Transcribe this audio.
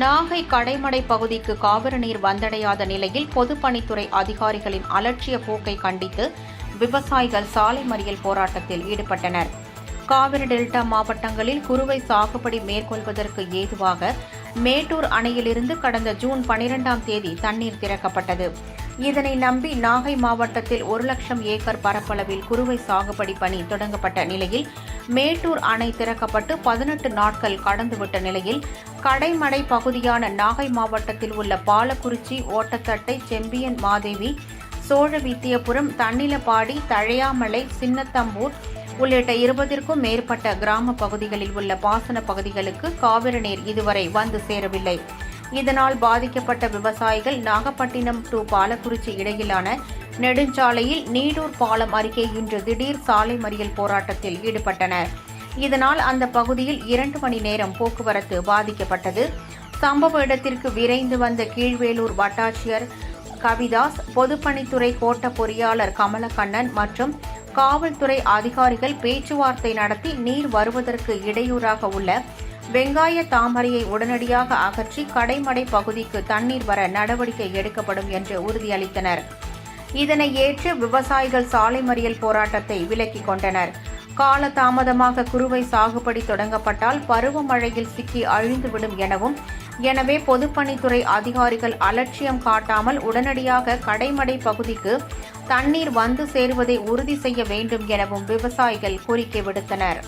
நாகை கடைமடை பகுதிக்கு காவிரி நீர் வந்தடையாத நிலையில் பொதுப்பணித்துறை அதிகாரிகளின் அலட்சிய போக்கை கண்டித்து விவசாயிகள் சாலை மறியல் போராட்டத்தில் ஈடுபட்டனர். காவிரி டெல்டா மாவட்டங்களில் குறுவை சாகுபடி மேற்கொள்வதற்கு ஏதுவாக மேட்டூர் அணையிலிருந்து கடந்த ஜூன் 12ஆம் தேதி தண்ணீர் திறக்கப்பட்டது. இதனை நம்பி நாகை மாவட்டத்தில் 1,00,000 ஏக்கர் பரப்பளவில் குறுவை சாகுபடி பணி தொடங்கப்பட்ட நிலையில் மேட்டூர் அணை திறக்கப்பட்டு 18 நாட்கள் கடந்துவிட்ட நிலையில் கடைமடை பகுதியான நாகை மாவட்டத்தில் உள்ள பாலக்குறிச்சி, ஓட்டத்தட்டை, செம்பியன் மாதேவி, சோழவித்தியபுரம், தன்னிலப்பாடி, தழையாமலை, சின்னத்தம்பூர் உள்ளிட்ட 20க்கும் மேற்பட்ட கிராம பகுதிகளில் உள்ள பாசன பகுதிகளுக்கு காவிரி நீர் இதுவரை வந்து சேரவில்லை. இதனால் பாதிக்கப்பட்ட விவசாயிகள் நாகப்பட்டினம் டு பாலக்குறிச்சி இடையிலான நெடுஞ்சாலையில் நீடூர் பாலம் அருகே இன்று திடீர் சாலை மறியல் போராட்டத்தில் ஈடுபட்டனர். இதனால் அந்த பகுதியில் 2 மணி நேரம் போக்குவரத்து பாதிக்கப்பட்டது. சம்பவ இடத்திற்கு விரைந்து வந்த கீழ்வேலூர் வட்டாட்சியர் கவிதாஸ், பொதுப்பணித்துறை கோட்ட பொறியாளர் கமலக்கண்ணன் மற்றும் காவல்துறை அதிகாரிகள் பேச்சுவார்த்தை நடத்தி நீர் வருவதற்கு இடையூறாக உள்ள வெங்காய தாமரையை உடனடியாக அகற்றி கடைமடை பகுதிக்கு தண்ணீர் வர நடவடிக்கை எடுக்கப்படும் என்று உறுதியளித்தனர். இதனை ஏற்று விவசாயிகள் சாலை மறியல் போராட்டத்தை விலக்கிக் கொண்டனர். காலதாமதமாக குறுவை சாகுபடி தொடங்கப்பட்டால் பருவமழையில் சிக்கி அழிந்துவிடும் எனவும், எனவே பொதுப்பணித்துறை அதிகாரிகள் அலட்சியம் காட்டாமல் உடனடியாக கடைமடை பகுதிக்கு தண்ணீர் வந்து சேருவதை உறுதி செய்ய வேண்டும் எனவும் விவசாயிகள் கோரிக்கை விடுத்தனர்.